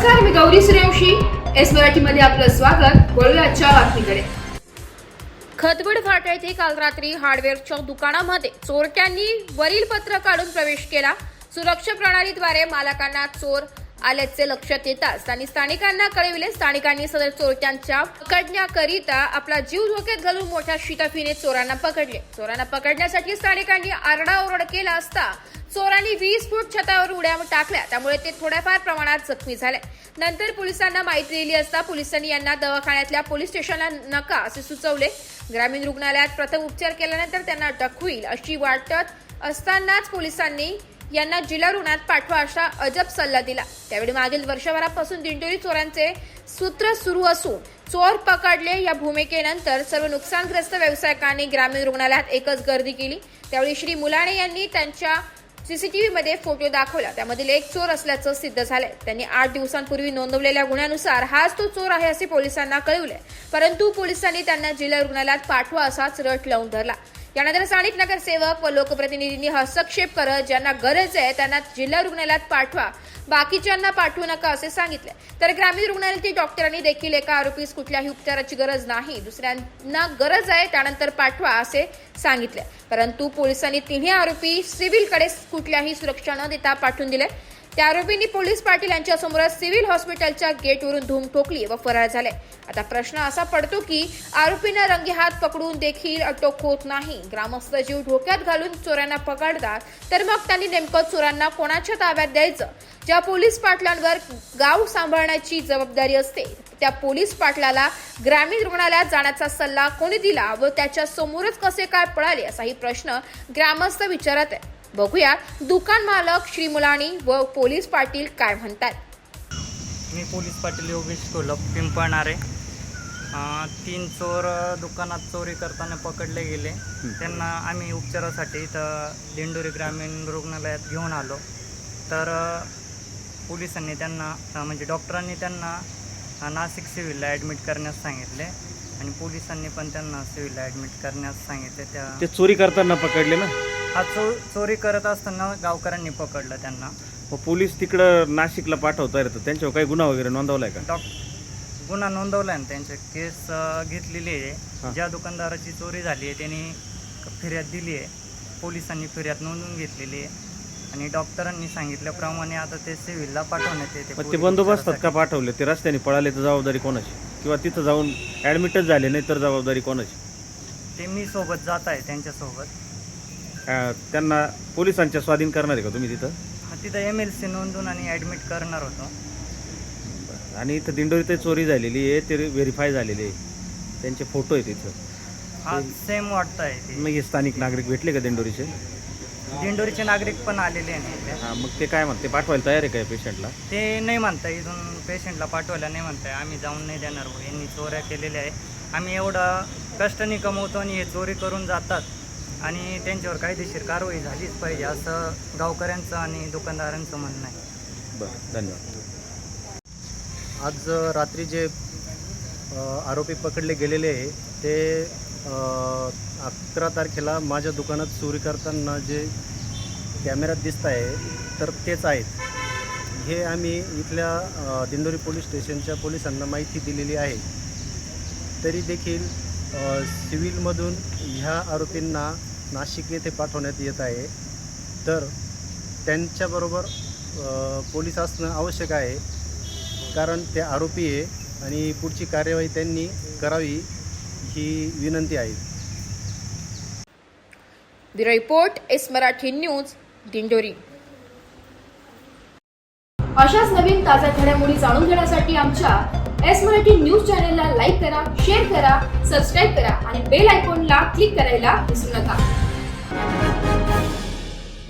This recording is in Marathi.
नमस्कार, मी गौरी सूर्यवंशी. एस मराठीमध्ये आपलं स्वागत. वळूया आजच्या बातमीकडे. खतबड फाटा येथे काल रात्री हार्डवेअरच्या दुकानामध्ये चोरट्यांनी वरील पत्र काढून प्रवेश केला. सुरक्षा प्रणालीद्वारे मालकांना चोर आल्याचे लक्षात येताच त्यांनी स्थानिकांना कळविले. स्थानिकांनी सदर चोरट्यांच्या पकडण्याकरिता आपला जीव धोक्यात घालून मोठ्या शिताफीने चोरांना पकडले. चोरांना पकडण्यासाठी स्थानिकांनी आरडाओरड केला असता चोरांनी 20 फूट छतावर उड्या टाकल्या. त्यामुळे ते थोड्याफार प्रमाणात जखमी झाले. नंतर पोलिसांना माहिती दिली असता पोलिसांनी यांना दवाखान्यातल्या पोलीस स्टेशनला नका असे सुचवले. ग्रामीण रुग्णालयात प्रथम उपचार केल्यानंतर त्यांना अटक होईल अशी वाटत असतानाच पोलिसांनी यांना जिल्हा रुग्णालयात पाठवा असा अजब सल्ला दिला. त्यावेळी मागील वर्षभरापासून दिंडोरी चोरांचे सूत्र सुरू असून चोर पकडले या भूमिकेनंतर सर्व नुकसानग्रस्त व्यावसायिकांनी ग्रामीण रुग्णालयात एकच गर्दी केली. त्यावेळी श्री मुलाणे यांनी त्यांच्या सीसीटीव्ही मध्ये फोटो दाखवला. त्यामधील एक चोर असल्याचं सिद्ध झाले. त्यांनी 8 दिवसांपूर्वी नोंदवलेल्या गुन्ह्यानुसार हाच तो चोर आहे असे पोलिसांना कळवले. परंतु पोलिसांनी त्यांना जिल्हा रुग्णालयात पाठवा असाच रट लावून धरला. यानंतर स्थानिक नगरसेवक व लोकप्रतिनिधींनी हस्तक्षेप करत ज्यांना गरज आहे त्यांना जिल्हा रुग्णालयात पाठवा, बाकीच्यांना पाठवू नका असे सांगितले. तर ग्रामीण रुग्णालयातील डॉक्टरांनी देखील एका आरोपीस कुठल्याही उपचाराची गरज नाही, दुसऱ्यांना गरज आहे त्यानंतर पाठवा असे सांगितले. परंतु पोलिसांनी तिन्ही आरोपी सिव्हिलकडे कुठल्याही सुरक्षा न देता पाठवून दिले. त्या आरोपींनी पोलीस पाटील यांच्या समोरच सिव्हिल हॉस्पिटलच्या गेटवरून धूम ठोकली व फरार झाले. आता प्रश्न असा पडतो की आरोपींना रंगेहात पकडून देखील अटक होत नाही. ग्रामस्थ जीव धोक्यात घालून चोरांना पकडतात तर मग त्यांनी नेमकं चोरांना कोणाच्या ताब्यात द्यायचं? ज्या पोलीस पाटलांवर गाव सांभाळण्याची जबाबदारी असते त्या पोलीस पाटलाला ग्रामीण रुग्णालयात जाण्याचा सल्ला कोणी दिला व त्याच्या समोरच कसे काय पळाले असाही प्रश्न ग्रामस्थ विचारत आहे. बघूया दुकान मालक श्री मुलाणी व पोलीस पाटील काय म्हणतात. मी पोलीस पाटील योगेश कोल्हप पिंपळणारे. 3 चोर दुकानात चोरी करताना पकडले गेले. त्यांना आम्ही उपचारासाठी इथं दिंडोरी ग्रामीण रुग्णालयात घेऊन आलो. तर पोलिसांनी त्यांना म्हणजे डॉक्टरांनी त्यांना नाशिक सिव्हिलला ॲडमिट करण्यास सांगितले आणि पोलिसांनी पण त्यांना सिव्हिलला ॲडमिट करण्यास सांगितले. ते चोरी करताना पकडले ना? हा चोरी करत असताना गावकऱ्यांनी पकडलं त्यांना. मग पोलीस तिकडं नाशिकला पाठवता येतं, त्यांच्यावर काही गुन्हा वगैरे नोंदवलाय का? गुन्हा नोंदवला आहे, त्यांची केस घेतलेली आहे. ज्या दुकानदाराची चोरी झाली आहे त्यांनी फिर्याद दिली आहे. पोलिसांनी फिर्याद नोंदवून घेतलेली आहे आणि डॉक्टरांनी सांगितल्याप्रमाणे आता ते सिव्हिलला पाठवण्यात येते. ते बंदोबस्तात का पाठवले? ते रस्त्याने पळाले तर जबाबदारी कोणाची? किंवा तिथं जाऊन ॲडमिटच झाले नाही तर जबाबदारी कोणाची? ते मी सोबत जात आहे त्यांच्यासोबत. त्यांना पोलिसांच्या स्वाधीन करणार आहे का तुम्ही तिथं? तिथं MLC नोंदवून आणि ॲडमिट करणार होतो. आणि इथं दिंडोरीत चोरी झालेली आहे, ते व्हेरीफाय झालेले आहे, त्यांचे फोटो आहेत तिथं. हा सेम वाटतं आहे. मग हे स्थानिक नागरिक भेटले का दिंडोरीचे? दिंडोरीचे नागरिक पण आलेले आहे. हां, मग ते काय म्हणते, पाठवायला तयार आहे काय पेशंटला? ते नाही म्हणताय, इथून पेशंटला पाठवायला नाही म्हणताय. आम्ही जाऊन नाही देणार, यांनी चोऱ्या केलेल्या आहे. आम्ही एवढा कष्टाने कमवतो आणि हे चोरी करून जातात आणि त्यांच्यावर कायदेशीर कारवाई झालीच पाहिजे असं गावकऱ्यांचं आणि दुकानदारांचं म्हणणं आहे. बरं, धन्यवाद. आज रात्री जे आरोपी पकडले गेलेले आहे ते 11 तारखेला माझ्या दुकानात चोरी करताना जे कॅमेऱ्यात दिसत आहे तर तेच आहेत. हे आम्ही इथल्या दिंडोरी पोलीस स्टेशनच्या पोलिसांना माहिती दिलेली आहे. तरी देखील सिव्हिलमधून ह्या आरोपींना नाशिक येथे पाठवण्यात येत आहे. तर त्यांच्याबरोबर पोलीस असणं आवश्यक आहे, कारण ते आरोपी आहे आणि पुढची कार्यवाही त्यांनी करावी ही विनंती आहे. Bureau report, S Marathi news, Dindori. अशाच नवीन ताज्या घडामोडी जाणून घेण्यासाठी आमच्या एस मराठी न्यूज चॅनलला लाईक करा, शेअर करा, सबस्क्राईब करा आणि बेल आयकॉनला क्लिक करायला विसरू नका.